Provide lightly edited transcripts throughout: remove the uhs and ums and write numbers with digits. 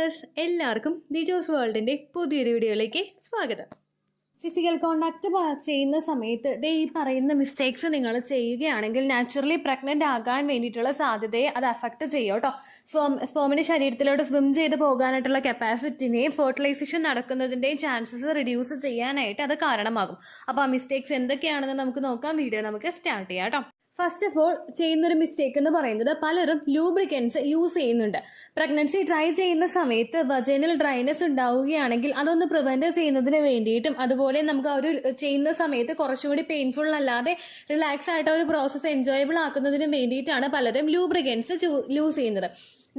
Viewers, എല്ലാവർക്കും ദിജോസ് വേൾഡിൻ്റെ പുതിയൊരു വീഡിയോയിലേക്ക് സ്വാഗതം. ഫിസിക്കൽ കോണ്ടാക്ട് ചെയ്യുന്ന സമയത്ത് ഈ പറയുന്ന മിസ്റ്റേക്സ് നിങ്ങൾ ചെയ്യുകയാണെങ്കിൽ നാച്ചുറലി പ്രഗ്നൻ്റ് ആകാൻ വേണ്ടിയിട്ടുള്ള സാധ്യതയെ അത് അഫക്റ്റ് ചെയ്യും കേട്ടോ. സ്പേമിൻ്റെ ശരീരത്തിലോട്ട് സ്വിം ചെയ്ത് പോകാനായിട്ടുള്ള കപ്പാസിറ്റിനെയും ഫെർട്ടിലൈസേഷൻ നടക്കുന്നതിൻ്റെയും ചാൻസസ് റിഡ്യൂസ് ചെയ്യാനായിട്ട് അത് കാരണമാകും. അപ്പോൾ ആ മിസ്റ്റേക്സ് എന്തൊക്കെയാണെന്ന് നമുക്ക് നോക്കാം. വീഡിയോ നമുക്ക് സ്റ്റാർട്ട് ചെയ്യാം കേട്ടോ. ഫസ്റ്റ് ഓഫ് ഓൾ ചെയ്യുന്നൊരു മിസ്റ്റേക്ക് എന്ന് പറയുന്നത് പലരും ലൂബ്രിക്കൻസ് യൂസ് ചെയ്യുന്നുണ്ട്. പ്രഗ്നൻസി ട്രൈ ചെയ്യുന്ന സമയത്ത് വജൈനൽ ഡ്രൈനെസ് ഉണ്ടാവുകയാണെങ്കിൽ അതൊന്ന് പ്രിവെന്റ് ചെയ്യുന്നതിന് വേണ്ടിയിട്ടും അതുപോലെ നമുക്ക് ഒരു ചെയ്യുന്ന സമയത്ത് കുറച്ചുകൂടി പെയിൻഫുൾ അല്ലാതെ റിലാക്സ് ആയിട്ട് ഒരു പ്രോസസ്സ് എൻജോയബിൾ ആക്കുന്നതിന് വേണ്ടിയിട്ടാണ് പലരും ലൂബ്രിക്കൻസ് യൂസ് ചെയ്യുന്നത്.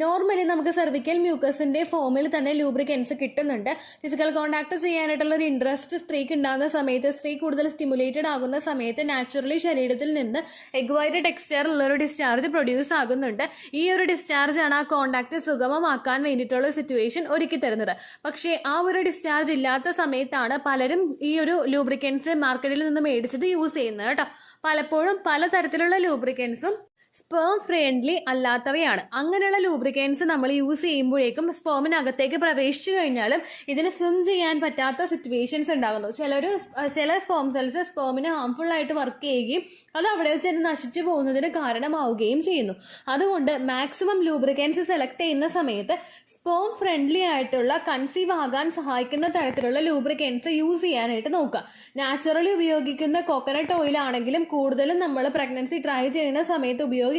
നോർമലി നമുക്ക് സെർവിക്കൽ മ്യൂക്കസിന്റെ ഫോമിൽ തന്നെ ലൂബ്രിക്കൻസ് കിട്ടുന്നുണ്ട്. ഫിസിക്കൽ കോണ്ടാക്ട് ചെയ്യാനായിട്ടുള്ള ഒരു ഇൻട്രസ്റ്റ് സ്ത്രീക്ക് ഉണ്ടാകുന്ന സമയത്ത്, സ്ത്രീ കൂടുതൽ സ്റ്റിമുലേറ്റഡ് ആകുന്ന സമയത്ത് നാച്ചുറലി ശരീരത്തിൽ നിന്ന് എഗ് വൈറ്റ് ടെക്സ്ചർ ഉള്ള ഒരു ഡിസ്ചാർജ് പ്രൊഡ്യൂസ് ആകുന്നുണ്ട്. ഈ ഒരു ഡിസ്ചാർജ് ആണ് ആ കോണ്ടാക്ട് സുഗമമാക്കാൻ വേണ്ടിയിട്ടുള്ള സിറ്റുവേഷൻ ഒരുക്കി തരുന്നത്. പക്ഷേ ആ ഒരു ഡിസ്ചാർജ് ഇല്ലാത്ത സമയത്താണ് പലരും ഈ ഒരു ലൂബ്രിക്കൻസ് മാർക്കറ്റിൽ നിന്ന് മേടിച്ചത് യൂസ് ചെയ്യുന്നത് കേട്ടോ. പലപ്പോഴും പലതരത്തിലുള്ള ലൂബ്രിക്കൻസും സ്പേം ഫ്രണ്ട്ലി അല്ലാത്തവയാണ്. അങ്ങനെയുള്ള ലൂബ്രിക്കൻസ് നമ്മൾ യൂസ് ചെയ്യുമ്പോഴേക്കും സ്പേമിനകത്തേക്ക് പ്രവേശിച്ചു കഴിഞ്ഞാലും ഇതിന് സ്വിം ചെയ്യാൻ പറ്റാത്ത സിറ്റുവേഷൻസ് ഉണ്ടാകുന്നു. ചില സ്പേം സെൽസ് സ്പേമിന് ഹാംഫുൾ ആയിട്ട് വർക്ക് ചെയ്യുകയും അത് അവിടെ വെച്ച് തന്നെ നശിച്ചു പോകുന്നതിന് കാരണമാവുകയും ചെയ്യുന്നു. അതുകൊണ്ട് മാക്സിമം ലൂബ്രിക്കൻസ് സെലക്ട് ചെയ്യുന്ന സമയത്ത് സ്പേം ഫ്രണ്ട്ലി ആയിട്ടുള്ള കൺസീവ് ആകാൻ സഹായിക്കുന്ന തരത്തിലുള്ള ലൂബ്രിക്കൻസ് യൂസ് ചെയ്യാനായിട്ട് നോക്കുക. നാച്ചുറലി ഉപയോഗിക്കുന്ന കോക്കനട്ട് ഓയിൽ ആണെങ്കിലും കൂടുതലും നമ്മൾ പ്രഗ്നൻസി ട്രൈ ചെയ്യുന്ന സമയത്ത് ഉപയോഗിക്കുന്നത്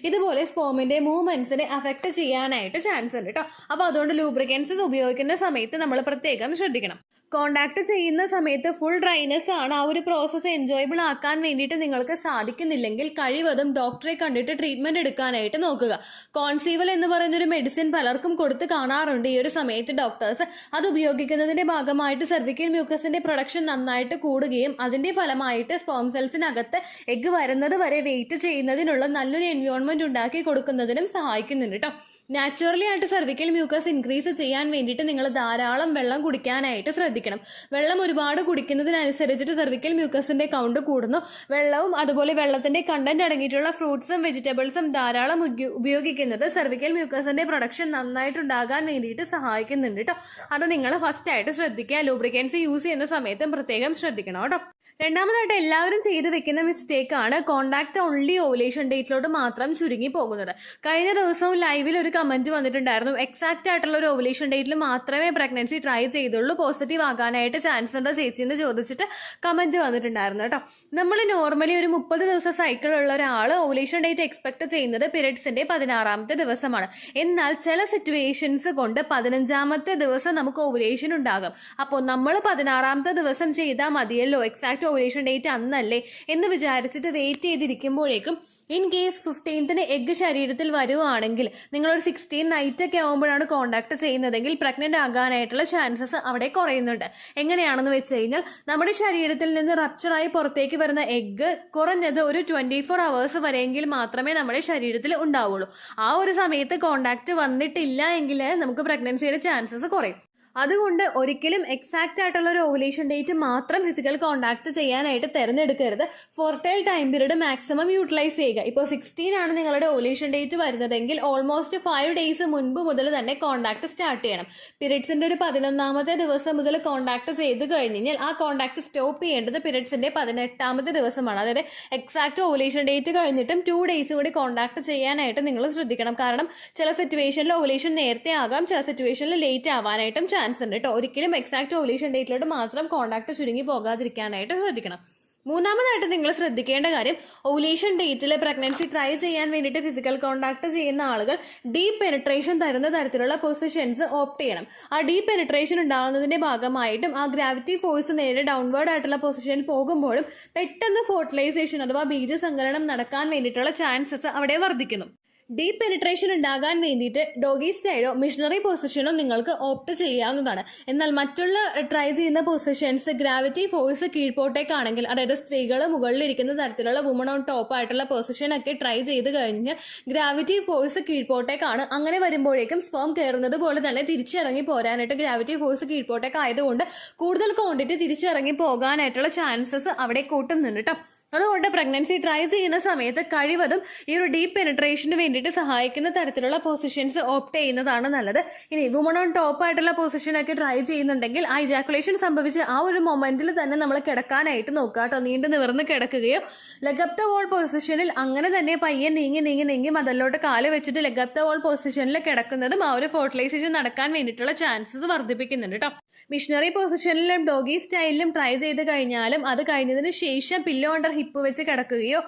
ഇതുപോലെ സ്പേമിന്റെ മൂവ്മെന്റ്സിനെ അഫക്ട് ചെയ്യാനായിട്ട് ചാൻസ് ഉണ്ട് കേട്ടോ. അപ്പൊ അതുകൊണ്ട് ലൂബ്രിക്കൻസ് ഉപയോഗിക്കുന്ന സമയത്ത് നമ്മൾ പ്രത്യേകം ശ്രദ്ധിക്കണം. കോണ്ടാക്ട് ചെയ്യുന്ന സമയത്ത് ഫുൾ ഡ്രൈനെസ് ആണ്, ആ ഒരു പ്രോസസ്സ് എൻജോയബിൾ ആക്കാൻ വേണ്ടിയിട്ട് നിങ്ങൾക്ക് സാധിക്കുന്നില്ലെങ്കിൽ കഴിവതും ഡോക്ടറെ കണ്ടിട്ട് ട്രീറ്റ്മെന്റ് എടുക്കാനായിട്ട് നോക്കുക. കോൺസീവൽ എന്ന് പറയുന്ന ഒരു മെഡിസിൻ പലർക്കും കൊടുത്ത് കാണാറുണ്ട് ഈ ഒരു സമയത്ത് ഡോക്ടേഴ്സ്. അത് ഉപയോഗിക്കുന്നതിന്റെ ഭാഗമായിട്ട് സെർവിക്കൽ മ്യൂക്കസിന്റെ പ്രൊഡക്ഷൻ നന്നായിട്ട് കൂടുകയും അതിന്റെ ഫലമായിട്ട് സ്പേം സെൽസിനകത്ത് എഗ് വരുന്നത് വരെ വെയിറ്റ് ചെയ്യുന്നതിനുള്ള നല്ലൊരു എൻവയോൺമെന്റ് ഉണ്ടാക്കി കൊടുക്കുന്നതിനും സഹായിക്കുന്നുണ്ട് കേട്ടോ. നാച്ചുറലി ആയിട്ട് സെർവിക്കൽ മ്യൂക്കസ് ഇൻക്രീസ് ചെയ്യാൻ വേണ്ടിയിട്ട് നിങ്ങൾ ധാരാളം വെള്ളം കുടിക്കാനായിട്ട് ശ്രദ്ധിക്കണം. വെള്ളം ഒരുപാട് കുടിക്കുന്നതിനനുസരിച്ചിട്ട് സെർവിക്കൽ മ്യൂക്കസിന്റെ കൗണ്ട് കൂടുന്നു. വെള്ളവും അതുപോലെ വെള്ളത്തിന്റെ കണ്ടന്റ് അടങ്ങിയിട്ടുള്ള ഫ്രൂട്ട്സും വെജിറ്റബിൾസും ധാരാളം ഉപയോഗിക്കുന്നത് സെർവിക്കൽ മ്യൂക്കസിന്റെ പ്രൊഡക്ഷൻ നന്നായിട്ടുണ്ടാകാൻ വേണ്ടിയിട്ട് സഹായിക്കുന്നുണ്ട് കേട്ടോ. അത് നിങ്ങൾ ഫസ്റ്റ് ആയിട്ട് ശ്രദ്ധിക്കുക. ലൂബ്രിക്കൻസ് യൂസ് ചെയ്യുന്ന സമയത്തും പ്രത്യേകം ശ്രദ്ധിക്കണം കേട്ടോ. രണ്ടാമതായിട്ട് എല്ലാവരും ചെയ്തു വെക്കുന്ന മിസ്റ്റേക്ക് ആണ് കോണ്ടാക്ട് ഓൺലി ഓവുലേഷൻ ഡേറ്റിലോട്ട് മാത്രം ചുരുങ്ങി പോകുന്നത്. കഴിഞ്ഞ ദിവസവും ലൈവിൽ ഒരു കമന്റ് വന്നിട്ടുണ്ടായിരുന്നു, എക്സാക്ട് ആയിട്ടുള്ള ഒരു ഓവുലേഷൻ ഡേറ്റിൽ മാത്രമേ പ്രഗ്നൻസി ട്രൈ ചെയ്തുള്ളൂ, പോസിറ്റീവ് ആകാനായിട്ട് ചാൻസ് ഉണ്ടോ ചേച്ചി എന്ന് ചോദിച്ചിട്ട് കമന്റ് വന്നിട്ടുണ്ടായിരുന്നു കേട്ടോ. നമ്മൾ നോർമലി ഒരു 30 ദിവസം സൈക്കിൾ ഉള്ള ഒരാൾ ഓവുലേഷൻ ഡേറ്റ് എക്സ്പെക്ട് ചെയ്യുന്നത് പീരിയഡ്സിന്റെ 16ാമത്തെ ദിവസമാണ്. എന്നാൽ ചില സിറ്റുവേഷൻസ് കൊണ്ട് 15ാമത്തെ ദിവസം നമുക്ക് ഓവുലേഷൻ ഉണ്ടാകും. അപ്പോൾ നമ്മൾ 16ാമത്തെ ദിവസം ചെയ്താൽ മതിയല്ലോ, എക്സാക്ട് ഓവുലേഷൻ ഡേറ്റ് അന്നല്ലേ എന്ന് വിചാരിച്ചിട്ട് വെയിറ്റ് ചെയ്തിരിക്കുമ്പോഴേക്കും ഇൻ കേസ് 15ന് എഗ് ശരീരത്തിൽ വരുവാണെങ്കിൽ നിങ്ങളൊരു 16 നൈറ്റ് ഒക്കെ ആകുമ്പോഴാണ് കോണ്ടാക്ട് ചെയ്യുന്നതെങ്കിൽ പ്രഗ്നന്റ് ആകാനായിട്ടുള്ള ചാൻസസ് അവിടെ കുറയുന്നുണ്ട്. എങ്ങനെയാണെന്ന് വെച്ച് കഴിഞ്ഞാൽ നമ്മുടെ ശരീരത്തിൽ നിന്ന് റപ്ചറായി പുറത്തേക്ക് വരുന്ന എഗ് കുറഞ്ഞത് ഒരു 24 hours വരെയെങ്കിൽ മാത്രമേ നമ്മുടെ ശരീരത്തിൽ ഉണ്ടാവുള്ളൂ. ആ ഒരു സമയത്ത് കോണ്ടാക്ട് വന്നിട്ടില്ല എങ്കിൽ നമുക്ക് പ്രഗ്നൻസിയുടെ ചാൻസസ് കുറയും. അതുകൊണ്ട് ഒരിക്കലും എക്സാക്ട് ആയിട്ടുള്ള ഒരു ഓവുലേഷൻ ഡേറ്റ് മാത്രം ഫിസിക്കൽ കോണ്ടാക്ട് ചെയ്യാനായിട്ട് തിരഞ്ഞെടുക്കരുത്. Fertile time period maximum utilise ചെയ്യുക. ഇപ്പോൾ 16 ആണ് നിങ്ങളുടെ ഓവുലേഷൻ ഡേറ്റ് വരുന്നതെങ്കിൽ ഓൾമോസ്റ്റ് 5 days മുൻപ് മുതൽ തന്നെ കോണ്ടാക്ട് സ്റ്റാർട്ട് ചെയ്യണം. പീരിയഡ്സിന്റെ ഒരു 11ാമത്തെ ദിവസം മുതൽ കോണ്ടാക്ട് ചെയ്ത് കഴിഞ്ഞാൽ ആ കോണ്ടാക്ട് സ്റ്റോപ്പ് ചെയ്യേണ്ടത് പീരിയഡ്സിന്റെ 18ാമത്തെ ദിവസമാണ്. അതായത് എക്സാക്ട് ഓവുലേഷൻ ഡേറ്റ് കഴിഞ്ഞിട്ടും 2 days കൂടി കോണ്ടാക്ട് ചെയ്യാനായിട്ട് നിങ്ങൾ ശ്രദ്ധിക്കണം. കാരണം ചില സിറ്റുവേഷനിൽ ഓവുലേഷൻ നേരത്തെ ആകാം, ചില സിറ്റുവേഷനിൽ ലേറ്റ് ആവാനായിട്ടും ചാൻസ് ഉണ്ട് കേട്ടോ. ഒരിക്കലും എക്സാക്ട് ഓവുലേഷൻ ഡേറ്റിലോട്ട് മാത്രം കോണ്ടാക്ട് ചുരുങ്ങി പോകാതിരിക്കാനായിട്ട് ശ്രദ്ധിക്കണം. മൂന്നാമതായിട്ട് നിങ്ങൾ ശ്രദ്ധിക്കേണ്ട കാര്യം, ഓവുലേഷൻ ഡേറ്റിൽ പ്രഗ്നൻസി ട്രൈ ചെയ്യാൻ വേണ്ടിയിട്ട് ഫിസിക്കൽ കോണ്ടാക്ട് ചെയ്യുന്ന ആളുകൾ ഡീപ് പെനിട്രേഷൻ തരുന്ന തരത്തിലുള്ള പൊസിഷൻസ് ഓപ്റ്റ് ചെയ്യണം. ആ ഡീപ് പെനിട്രേഷൻ ഉണ്ടാകുന്നതിന്റെ ഭാഗമായിട്ടും ആ ഗ്രാവിറ്റി ഫോഴ്സ് നേരെ ഡൗൺവേർഡ് ആയിട്ടുള്ള പൊസിഷൻ പോകുമ്പോഴും പെട്ടെന്ന് ഫെർട്ടിലൈസേഷൻ അഥവാ ബീജസങ്കലനം നടക്കാൻ വേണ്ടിയിട്ടുള്ള ചാൻസസ് അവിടെ വർദ്ധിക്കുന്നു. ഡീപ് പെനിട്രേഷൻ ഉണ്ടാകാൻ വേണ്ടിയിട്ട് ഡോഗി സ്റ്റൈലോ മിഷണറി പൊസിഷനോ നിങ്ങൾക്ക് ഓപ്റ്റ് ചെയ്യാവുന്നതാണ്. എന്നാൽ മറ്റുള്ള ട്രൈ ചെയ്യുന്ന പൊസിഷൻസ് ഗ്രാവിറ്റി ഫോഴ്സ് കീഴ്പോട്ടേക്കാണെങ്കിൽ, അതായത് സ്ത്രീകൾ മുകളിലിരിക്കുന്ന തരത്തിലുള്ള വുമൺ ഓൺ ടോപ്പ് ആയിട്ടുള്ള പൊസിഷൻ ഒക്കെ ട്രൈ ചെയ്ത് കഴിഞ്ഞാൽ ഗ്രാവിറ്റി ഫോഴ്സ് കീഴ്പോട്ടേക്കാണ്. അങ്ങനെ വരുമ്പോഴേക്കും സ്പേം കയറുന്നത് പോലെ തന്നെ തിരിച്ചിറങ്ങി പോരാനായിട്ട് ഗ്രാവിറ്റി ഫോഴ്സ് കീഴ്പോട്ടേക്ക് ആയതുകൊണ്ട് കൂടുതൽ ക്വാണ്ടിറ്റി തിരിച്ചിറങ്ങി പോകാനായിട്ടുള്ള ചാൻസസ് അവിടെ കൂട്ടുന്നുണ്ട് കേട്ടോ. അതുകൊണ്ട് പ്രഗ്നൻസി ട്രൈ ചെയ്യുന്ന സമയത്ത് കഴിവതും ഈ ഒരു ഡീപ്പ് പെനിട്രേഷന് വേണ്ടിയിട്ട് സഹായിക്കുന്ന തരത്തിലുള്ള പൊസിഷൻസ് ഓപ്റ്റ് ചെയ്യുന്നതാണ് നല്ലത്. ഇനി വുമൺ ഓൺ ടോപ്പ് ആയിട്ടുള്ള പൊസിഷനൊക്കെ ട്രൈ ചെയ്യുന്നുണ്ടെങ്കിൽ ആ ഇജാക്കുലേഷൻ സംഭവിച്ച് ആ ഒരു മൊമെന്റിൽ തന്നെ നമ്മൾ കിടക്കാനായിട്ട് നോക്കുക കേട്ടോ. നീണ്ടു നിവർന്ന് കിടക്കുകയോ ലെഗ് അപ്പ് ദ വോൾ പൊസിഷനിൽ അങ്ങനെ തന്നെ പയ്യെ നീങ്ങി മതലിലോട്ട് കാല് വെച്ചിട്ട് ലെഗ് അപ്പ് ദ വോൾ പൊസിഷനിൽ കിടക്കുന്നതും ആ ഒരു ഫെർട്ടിലൈസേഷൻ നടക്കാൻ വേണ്ടിയിട്ടുള്ള ചാൻസസ് വർദ്ധിപ്പിക്കുന്നുണ്ട് കേട്ടോ. മിഷണറി പൊസിഷനിലും ഡോഗി സ്റ്റൈലിലും ട്രൈ ചെയ്ത് കഴിഞ്ഞാലും അത് കഴിഞ്ഞതിന് ശേഷം പില്ലോ അണ്ടർ ഹിപ്പ് വെച്ച് കിടക്കുകയോ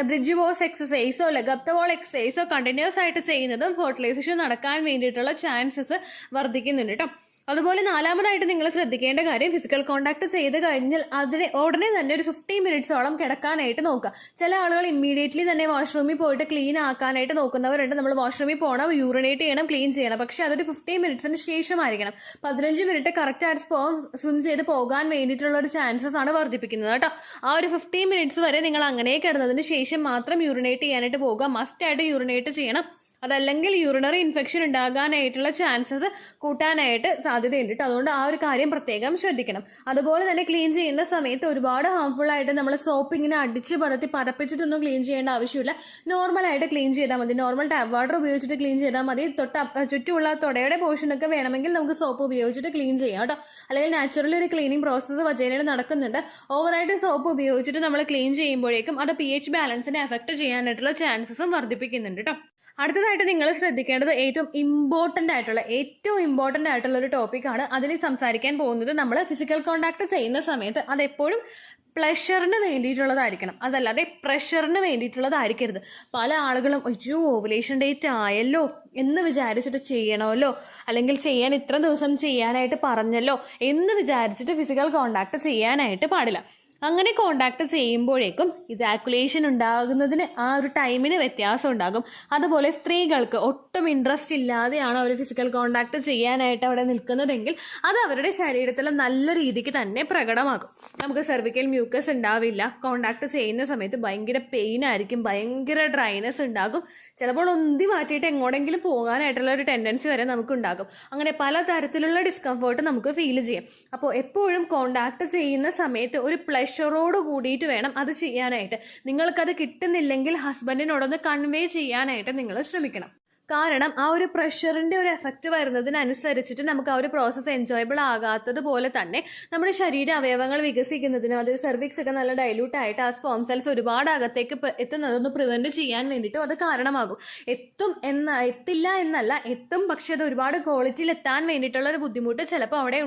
ബ്രിഡ്ജ് ബോസ് എക്സസൈസോ ലെഗ് അപ്പ് ദ വോൾ എക്സസൈസോ കണ്ടിന്യൂസ് ആയിട്ട് ചെയ്യുന്നതും ഫെർട്ടിലൈസേഷൻ നടക്കാൻ വേണ്ടിയിട്ടുള്ള ചാൻസസ് വർദ്ധിക്കുന്നുണ്ട് കേട്ടോ. അതുപോലെ നാലാമതായിട്ട് നിങ്ങൾ ശ്രദ്ധിക്കേണ്ട കാര്യം, ഫിസിക്കൽ കോണ്ടാക്ട് ചെയ്ത് കഴിഞ്ഞാൽ ഉടനെ തന്നെ ഒരു 50 മിനിറ്റ്സോളം കിടക്കാനായിട്ട് നോക്കുക. ചില ആളുകൾ ഇമ്മീഡിയറ്റ്ലി തന്നെ വാഷ്റൂമിൽ പോയിട്ട് ക്ലീൻ ആക്കാനായിട്ട് നോക്കുന്നവരുണ്ട്. നമ്മൾ വാഷ്റൂമിൽ പോകണം, യൂറിനേറ്റ് ചെയ്യണം, ക്ലീൻ ചെയ്യണം. പക്ഷെ അതൊരു 50 മിനിറ്റ്സിന് ശേഷമായിരിക്കണം. 15 മിനിറ്റ് കറക്റ്റ് ആയിട്ട് സ്വിം ചെയ്ത് പോകാൻ വേണ്ടിയിട്ടുള്ള ഒരു ചാൻസസ് ആണ് വർദ്ധിപ്പിക്കുന്നത് കേട്ടോ. ആ ഒരു 15 മിനിറ്റ്സ് വരെ നിങ്ങൾ അങ്ങനെ കിടന്നതിന് ശേഷം മാത്രം യൂറിനേറ്റ് ചെയ്യാനായിട്ട് പോകുക. മസ്റ്റ് ആയിട്ട് യൂറിനേറ്റ് ചെയ്യണം. അതല്ലെങ്കിൽ യൂറിനറി ഇൻഫെക്ഷൻ ഉണ്ടാകാനായിട്ടുള്ള ചാൻസസ് കൂട്ടാനായിട്ട് സാധ്യതയുണ്ട് കേട്ടോ. അതുകൊണ്ട് ആ ഒരു കാര്യം പ്രത്യേകം ശ്രദ്ധിക്കണം. അതുപോലെ തന്നെ ക്ലീൻ ചെയ്യുന്ന സമയത്ത് ഒരുപാട് ഹാർംഫുൾ ആയിട്ട് നമ്മൾ സോപ്പ് ഇങ്ങനെ അടിച്ച് പതപ്പിച്ചിട്ടൊന്നും ക്ലീൻ ചെയ്യേണ്ട ആവശ്യമില്ല. നോർമലായിട്ട് ക്ലീൻ ചെയ്താൽ മതി. നോർമൽ ടാപ്പ് വാട്ടർ ഉപയോഗിച്ചിട്ട് ക്ലീൻ ചെയ്താൽ മതി. ചുറ്റുമുള്ള തുടയുടെ പോർഷനൊക്കെ വേണമെങ്കിൽ നമുക്ക് സോപ്പ് ഉപയോഗിച്ചിട്ട് ക്ലീൻ ചെയ്യാം കേട്ടോ. അല്ലെങ്കിൽ നാച്ചുറലി ഒരു ക്ലീനിങ് പ്രോസസ്സ് വജൈനയിൽ നടക്കുന്നുണ്ട്. ഓവറായിട്ട് സോപ്പ് ഉപയോഗിച്ചിട്ട് നമ്മൾ ക്ലീൻ ചെയ്യുമ്പോഴേക്കും അത് pH ബാലൻസിനെ എഫക്ട് ചെയ്യാനായിട്ടുള്ള ചാൻസസും വർദ്ധിപ്പിക്കുന്നുണ്ട് കേട്ടോ. അടുത്തതായിട്ട് നിങ്ങൾ ശ്രദ്ധിക്കേണ്ടത് ഏറ്റവും ഇമ്പോർട്ടൻ്റ് ആയിട്ടുള്ള ഒരു ടോപ്പിക്കാണ്. അതിൽ സംസാരിക്കാൻ പോകുന്നത് നമ്മൾ ഫിസിക്കൽ കോണ്ടാക്ട് ചെയ്യുന്ന സമയത്ത് അതെപ്പോഴും പ്ലഷറിന് വേണ്ടിയിട്ടുള്ളതായിരിക്കണം, അതല്ലാതെ പ്രഷറിന് വേണ്ടിയിട്ടുള്ളതായിരിക്കരുത്. പല ആളുകളും ഓവുലേഷൻ ഡേറ്റ് ആയല്ലോ എന്ന് വിചാരിച്ചിട്ട് ചെയ്യണമല്ലോ, അല്ലെങ്കിൽ ചെയ്യാൻ ഇത്ര ദിവസം ചെയ്യാനായിട്ട് പറഞ്ഞല്ലോ എന്ന് വിചാരിച്ചിട്ട് ഫിസിക്കൽ കോണ്ടാക്ട് ചെയ്യാനായിട്ട് പാടില്ല. അങ്ങനെ കോണ്ടാക്ട് ചെയ്യുമ്പോഴേക്കും ഇജാക്കുലേഷൻ ഉണ്ടാകുന്നതിന് ആ ഒരു ടൈമിന് വ്യത്യാസം ഉണ്ടാകും. അതുപോലെ സ്ത്രീകൾക്ക് ഒട്ടും ഇൻട്രസ്റ്റ് ഇല്ലാതെയാണ് അവർ ഫിസിക്കൽ കോണ്ടാക്ട് ചെയ്യാനായിട്ട് അവിടെ നിൽക്കുന്നതെങ്കിൽ അത് അവരുടെ ശരീരത്തിൽ നല്ല രീതിക്ക് തന്നെ പ്രകടമാകും. നമുക്ക് സെർവിക്കൽ മ്യൂക്കസ് ഉണ്ടാവില്ല. കോണ്ടാക്ട് ചെയ്യുന്ന സമയത്ത് ഭയങ്കര പെയിൻ ആയിരിക്കും, ഭയങ്കര ഡ്രൈനെസ് ഉണ്ടാകും. ചിലപ്പോൾ ഒന്തി മാറ്റിയിട്ട് എങ്ങോടെങ്കിലും പോകാനായിട്ടുള്ള ഒരു ടെൻഡൻസി വരെ നമുക്ക് ഉണ്ടാകും. അങ്ങനെ പല തരത്തിലുള്ള ഡിസ്കംഫേർട്ട് നമുക്ക് ഫീൽ ചെയ്യാം. അപ്പോൾ എപ്പോഴും കോണ്ടാക്ട് ചെയ്യുന്ന സമയത്ത് ഒരു പ്രഷറോട് കൂടിയിട്ട് വേണം അത് ചെയ്യാനായിട്ട്. നിങ്ങൾക്കത് കിട്ടുന്നില്ലെങ്കിൽ ഹസ്ബൻഡിനോടൊന്ന് കൺവേ ചെയ്യാനായിട്ട് നിങ്ങൾ ശ്രമിക്കണം. കാരണം ആ ഒരു പ്രഷറിന്റെ ഒരു എഫക്റ്റ് വരുന്നതിനനുസരിച്ചിട്ട് നമുക്ക് ആ ഒരു പ്രോസസ്സ് എൻജോയബിൾ ആകാത്തത് പോലെ തന്നെ നമ്മുടെ ശരീര അവയവങ്ങൾ വികസിക്കുന്നതിനും അതായത് സെർവിക്സ് ഒക്കെ നല്ല ഡൈല്യൂട്ട് ആയിട്ട് ആ സ്പേം സെൽസ് ഒരുപാട് അകത്തേക്ക് എത്തുന്നതൊന്ന് പ്രിവെന്റ് ചെയ്യാൻ വേണ്ടിയിട്ടും അത് കാരണമാകും. എത്തില്ല എന്നല്ല, എത്തും. പക്ഷെ അത് ഒരുപാട് ക്വാളിറ്റിയിൽ എത്താൻ വേണ്ടിയിട്ടുള്ള ഒരു ബുദ്ധിമുട്ട് ചിലപ്പോൾ അവിടെ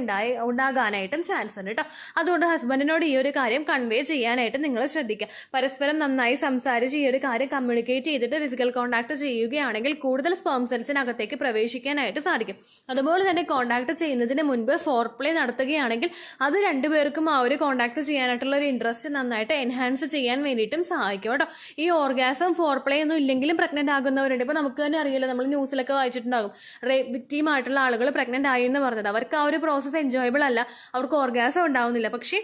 ഉണ്ടാകാനായിട്ടും ചാൻസ് ഉണ്ട് കേട്ടോ. അതുകൊണ്ട് ഹസ്ബൻഡിനോട് ഈ ഒരു കാര്യം കൺവേ ചെയ്യാനായിട്ട് നിങ്ങൾ ശ്രദ്ധിക്കുക. പരസ്പരം നന്നായി സംസാരിച്ച് ഈ ഒരു കാര്യം കമ്മ്യൂണിക്കേറ്റ് ചെയ്തിട്ട് ഫിസിക്കൽ കോണ്ടാക്ട് ചെയ്യുകയാണെങ്കിൽ കൂടുതൽ സ്പേം സെൽസിനകത്തേക്ക് പ്രവേശിക്കാനായിട്ട് സാധിക്കും. അതുപോലെ തന്നെ കോണ്ടാക്ട് ചെയ്യുന്നതിന് മുൻപ് ഫോർപ്ലേ നടത്തുകയാണെങ്കിൽ അത് രണ്ടുപേർക്കും ആ ഒരു കോണ്ടാക്ട് ചെയ്യാനായിട്ടുള്ള ഒരു ഇൻട്രസ്റ്റ് നന്നായിട്ട് എൻഹാൻസ് ചെയ്യാൻ വേണ്ടിയിട്ടും സഹായിക്കും കേട്ടോ. ഈ ഓർഗാസം ഫോർപ്ലേ ഒന്നും ഇല്ലെങ്കിലും പ്രഗ്നന്റ് ആകുന്നവരുണ്ട്. ഇപ്പൊ നമുക്ക് തന്നെ അറിയില്ല, നമ്മൾ ന്യൂസിലൊക്കെ വായിച്ചിട്ടുണ്ടാകും, റേപ്പ് വിക്ടീം ആയിട്ടുള്ള ആളുകൾ പ്രഗ്നന്റ് ആയി എന്ന് പറഞ്ഞത്. അവർക്ക് ആ ഒരു പ്രോസസ്സ് എൻജോയബിൾ അല്ല, അവർക്ക് ഓർഗാസം ഉണ്ടാവുന്നില്ല. പക്ഷേ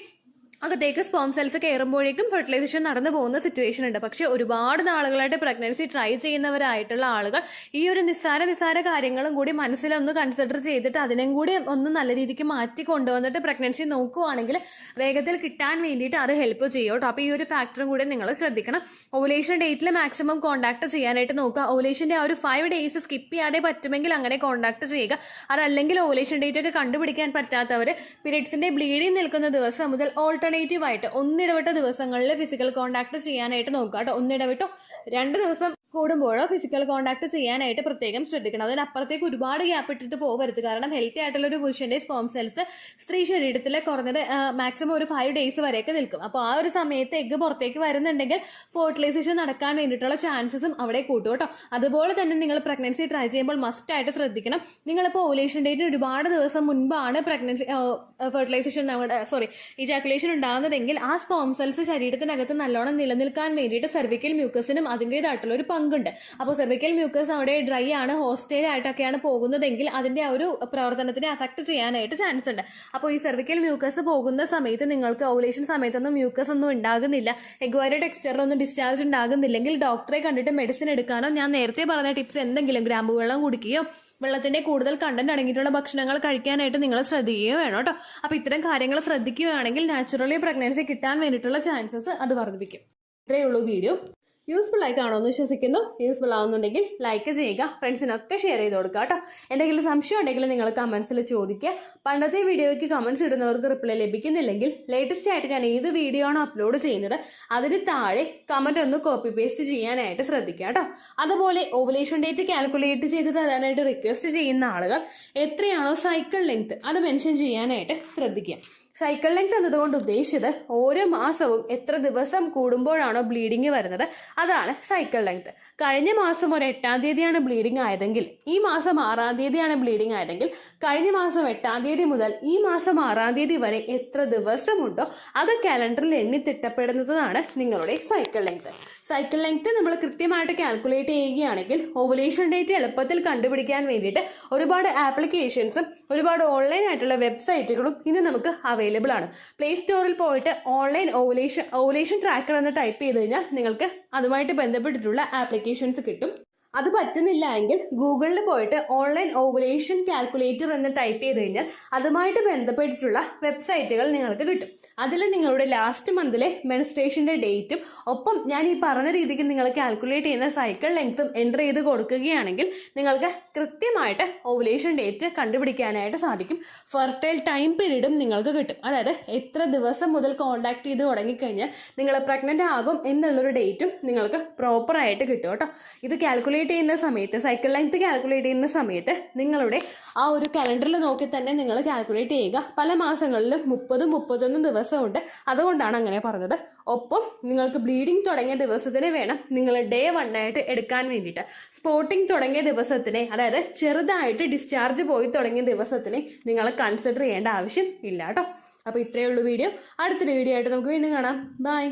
അകത്തേക്ക് സ്പേം സെൽസ് കയറുമ്പോഴേക്കും ഫെർട്ടിലൈസേഷൻ നടന്നു പോകുന്ന സിറ്റുവേഷൻ ഉണ്ട്. പക്ഷെ ഒരുപാട് നാളുകളായിട്ട് പ്രഗ്നൻസി ട്രൈ ചെയ്യുന്നവരായിട്ടുള്ള ആളുകൾ ഈ ഒരു നിസ്സാര കാര്യങ്ങളും കൂടി മനസ്സിലൊന്ന് കൺസിഡർ ചെയ്തിട്ട് അതിനും കൂടി ഒന്ന് നല്ല രീതിക്ക് മാറ്റി കൊണ്ടുവന്നിട്ട് പ്രഗ്നൻസി നോക്കുവാണെങ്കിൽ വേഗത്തിൽ കിട്ടാൻ വേണ്ടിയിട്ട് അത് ഹെൽപ്പ് ചെയ്യും കേട്ടോ. അപ്പോൾ ഈ ഒരു ഫാക്ടറും കൂടി നിങ്ങൾ ശ്രദ്ധിക്കണം. ഓവുലേഷൻ ഡേറ്റിൽ മാക്സിമം കോണ്ടാക്ട് ചെയ്യാനായിട്ട് നോക്കുക. ഓവുലേഷന്റെ ആ ഒരു 5 ഡേയ്സ് സ്കിപ്പ് ചെയ്യാതെ പറ്റുമെങ്കിൽ അങ്ങനെ കോണ്ടാക്ട് ചെയ്യുക. അതല്ലെങ്കിൽ ഓവുലേഷൻ ഡേറ്റ് ഒക്കെ കണ്ടുപിടിക്കാൻ പറ്റാത്തവർ പീരിയഡ്സിന്റെ ബ്ലീഡിങ് നിൽക്കുന്ന ദിവസം മുതൽ ഓൾട്ടർനേറ്റീവ് ആയിട്ട് ഒന്നിടവിട്ട ദിവസങ്ങളിൽ ഫിസിക്കൽ കോണ്ടാക്ട് ചെയ്യാനായിട്ട് നോക്കുക കേട്ടോ. ഒന്നിടവിട്ടോ 2 ദിവസം കൂടുമ്പോഴോ ഫിസിക്കൽ കോണ്ടാക്ട് ചെയ്യാനായിട്ട് പ്രത്യേകം ശ്രദ്ധിക്കണം. അതിനപ്പുറത്തേക്ക് ഒരുപാട് ഗ്യാപ്പ് ഇട്ടിട്ട് പോകരുത്. കാരണം ഹെൽത്തി ആയിട്ടുള്ള ഒരു പുരുഷന്റെ സ്പേം സെൽസ് സ്ത്രീ ശരീരത്തിൽ കുറഞ്ഞത് മാക്സിമം ഒരു 5 ഡേയ്സ് വരെയൊക്കെ നിൽക്കും. അപ്പോൾ ആ ഒരു സമയത്ത് എഗ്ഗ് പുറത്തേക്ക് വരുന്നുണ്ടെങ്കിൽ ഫെർട്ടിലൈസേഷൻ നടക്കാൻ വേണ്ടിയിട്ടുള്ള ചാൻസസും അവിടെ കൂട്ടും കേട്ടോ. അതുപോലെ തന്നെ നിങ്ങൾ പ്രഗ്നൻസി ട്രൈ ചെയ്യുമ്പോൾ മസ്റ്റ് ആയിട്ട് ശ്രദ്ധിക്കണം. നിങ്ങളിപ്പോൾ ഓവുലേഷൻ ഡേറ്റിന് ഒരുപാട് ദിവസം മുൻപാണ് ഇജാക്കുലേഷൻ ഉണ്ടാകുന്നതെങ്കിൽ ആ സ്പേം സെൽസ് ശരീരത്തിനകത്ത് നല്ലോണം നിലനിൽക്കാൻ വേണ്ടിയിട്ട് സെർവിക്കൽ മ്യൂക്കസിനും അതിൻ്റെതായിട്ടുള്ള ഒരു പങ്കുണ്ട്. അപ്പോൾ സെർവിക്കൽ മ്യൂക്കസ് അവിടെ ഡ്രൈ ആണ്, ഹോസ്റ്റൈൽ ആയിട്ടൊക്കെയാണ് പോകുന്നതെങ്കിൽ അതിന്റെ ആ ഒരു പ്രവർത്തനത്തിനെ അഫക്ട് ചെയ്യാനായിട്ട് ചാൻസ് ഉണ്ട്. അപ്പോൾ ഈ സെർവിക്കൽ മ്യൂക്കസ് പോകുന്ന സമയത്ത് നിങ്ങൾക്ക് ഓവുലേഷൻ സമയത്തൊന്നും മ്യൂക്കസ് ഒന്നും ഉണ്ടാകുന്നില്ല, എഗ്വയറി ടെക്സ്ചറിലൊന്നും ഡിസ്ചാർജ് ഉണ്ടാകുന്നില്ലെങ്കിൽ ഡോക്ടറെ കണ്ടിട്ട് മെഡിസിൻ എടുക്കാനോ ഞാൻ നേരത്തെ പറഞ്ഞ ടിപ്സ് എന്തെങ്കിലും ഗ്രാമ്പു വെള്ളം കുടിക്കുകയോ വെള്ളത്തിന്റെ കൂടുതൽ കണ്ടന്റ് അടങ്ങിയിട്ടുള്ള ഭക്ഷണങ്ങൾ കഴിക്കാനായിട്ട് നിങ്ങൾ ശ്രദ്ധിക്കുകയോ വേണം കേട്ടോ. അപ്പോൾ ഇത്തരം കാര്യങ്ങൾ ശ്രദ്ധിക്കുകയാണെങ്കിൽ നാച്ചുറലി പ്രഗ്നൻസി കിട്ടാൻ വേണ്ടിയിട്ടുള്ള ചാൻസസ് അത് വർദ്ധിപ്പിക്കും. ഇത്രയേ ഉള്ളൂ വീഡിയോ. യൂസ്ഫുൾ ആയി കാണുമെന്ന് വിശ്വസിക്കുന്നു. യൂസ്ഫുൾ ആവുന്നുണ്ടെങ്കിൽ ലൈക്ക് ചെയ്യുക, ഫ്രണ്ട്സിനൊക്കെ ഷെയർ ചെയ്ത് കൊടുക്കുക കേട്ടോ. എന്തെങ്കിലും സംശയം ഉണ്ടെങ്കിൽ നിങ്ങൾ കമൻസിൽ ചോദിക്കുക. പണ്ടത്തെ വീഡിയോയ്ക്ക് കമൻസ് ഇടുന്നവർക്ക് റിപ്ലൈ ലഭിക്കുന്നില്ലെങ്കിൽ ലേറ്റസ്റ്റ് ആയിട്ട് ഞാൻ ഏത് വീഡിയോ ആണോ അപ്ലോഡ് ചെയ്യുന്നത് അതിന് താഴെ കമന്റ് ഒന്ന് കോപ്പി പേസ്റ്റ് ചെയ്യാനായിട്ട് ശ്രദ്ധിക്കുക കേട്ടോ. അതുപോലെ ഓവുലേഷൻ ഡേറ്റ് കാൽക്കുലേറ്റ് ചെയ്ത് തരാനായിട്ട് റിക്വസ്റ്റ് ചെയ്യുന്ന ആളുകൾ എത്രയാണോ സൈക്കിൾ ലെങ്ത് അത് മെൻഷൻ ചെയ്യാനായിട്ട് ശ്രദ്ധിക്കുക. സൈക്കിൾ ലെങ്ത് എന്നതുകൊണ്ട് ഉദ്ദേശിച്ചത് ഓരോ മാസവും എത്ര ദിവസം കൂടുമ്പോഴാണോ ബ്ലീഡിങ് വരുന്നത് അതാണ് സൈക്കിൾ ലെങ്ത്. കഴിഞ്ഞ മാസം ഒരു 8-ാം തീയതിയാണ് ബ്ലീഡിങ് ആയതെങ്കിൽ ഈ മാസം 6-ാം തീയതിയാണ് ബ്ലീഡിങ് ആയതെങ്കിൽ കഴിഞ്ഞ മാസം 8-ാം തീയതി മുതൽ ഈ മാസം 6-ാം തീയതി വരെ എത്ര ദിവസമുണ്ടോ അത് കാലണ്ടറിൽ എണ്ണി തിട്ടപ്പെടുന്നതാണ് നിങ്ങളുടെ സൈക്കിൾ ലെങ്ത്. സൈക്കിൾ ലെങ്ത് നമ്മൾ കൃത്യമായിട്ട് കാൽക്കുലേറ്റ് ചെയ്യുകയാണെങ്കിൽ ഓവുലേഷൻ ഡേറ്റ് എളുപ്പത്തിൽ കണ്ടുപിടിക്കാൻ വേണ്ടിയിട്ട് ഒരുപാട് ആപ്ലിക്കേഷൻസും ഒരുപാട് ഓൺലൈൻ ആയിട്ടുള്ള വെബ്സൈറ്റുകളും ഇനി നമുക്ക് അവൈലബിൾ ആണ്. പ്ലേ സ്റ്റോറിൽ പോയിട്ട് ഓൺലൈൻ ഓവുലേഷൻ ട്രാക്കർ എന്ന് ടൈപ്പ് ചെയ്ത് കഴിഞ്ഞാൽ നിങ്ങൾക്ക് അതുമായിട്ട് ബന്ധപ്പെട്ടിട്ടുള്ള ആപ്ലിക്കേഷൻസ് കിട്ടും. അത് പറ്റുന്നില്ല എങ്കിൽ ഗൂഗിളിൽ പോയിട്ട് ഓൺലൈൻ ഓവുലേഷൻ കാൽക്കുലേറ്റർ എന്ന് ടൈപ്പ് ചെയ്ത് കഴിഞ്ഞാൽ അതുമായിട്ട് ബന്ധപ്പെട്ടിട്ടുള്ള വെബ്സൈറ്റുകൾ നിങ്ങൾക്ക് കിട്ടും. അതിൽ നിങ്ങളുടെ ലാസ്റ്റ് മന്തിലെ മെൻസ്ട്രേഷൻ്റെ ഡേറ്റും ഒപ്പം ഞാൻ ഈ പറഞ്ഞ രീതിക്ക് നിങ്ങൾ കാൽക്കുലേറ്റ് ചെയ്യുന്ന സൈക്കിൾ ലെങ്ത്തും എൻ്റർ ചെയ്ത് കൊടുക്കുകയാണെങ്കിൽ നിങ്ങൾക്ക് കൃത്യമായിട്ട് ഓവുലേഷൻ ഡേറ്റ് കണ്ടുപിടിക്കാനായിട്ട് സാധിക്കും. ഫെർട്ടൈൽ ടൈം പീരീഡും നിങ്ങൾക്ക് കിട്ടും. അതായത് എത്ര ദിവസം മുതൽ കോൺടാക്ട് ചെയ്ത് തുടങ്ങിക്കഴിഞ്ഞാൽ നിങ്ങൾ പ്രഗ്നൻ്റ് ആകും എന്നുള്ളൊരു ഡേറ്റും നിങ്ങൾക്ക് പ്രോപ്പറായിട്ട് കിട്ടും കേട്ടോ. ഇത് കാൽക്കുലേറ്റ് ചെയ്യുന്ന സമയത്ത് സൈക്കിൾ ലെങ്ത് കാൽക്കുലേറ്റ് ചെയ്യുന്ന സമയത്ത് നിങ്ങളുടെ ആ ഒരു കലണ്ടറിൽ നോക്കി തന്നെ നിങ്ങൾ കാൽക്കുലേറ്റ് ചെയ്യുക. പല മാസങ്ങളിലും 30-31 ദിവസമുണ്ട്, അതുകൊണ്ടാണ് അങ്ങനെ പറഞ്ഞത്. ഒപ്പം നിങ്ങൾക്ക് ബ്ലീഡിങ് തുടങ്ങിയ ദിവസത്തിന് വേണം നിങ്ങൾ ഡേ 1 ആയിട്ട് എടുക്കാൻ വേണ്ടിയിട്ട്. സ്പോട്ടിങ് തുടങ്ങിയ ദിവസത്തിനെ, അതായത് ചെറുതായിട്ട് ഡിസ്ചാർജ് പോയി തുടങ്ങിയ ദിവസത്തിനെ നിങ്ങൾ കൺസിഡർ ചെയ്യേണ്ട ആവശ്യം ഇല്ല കേട്ടോ. അപ്പോൾ ഇത്രയേ ഉള്ളൂ വീഡിയോ. അടുത്തൊരു വീഡിയോ ആയിട്ട് നമുക്ക് വീണ്ടും കാണാം. ബൈ.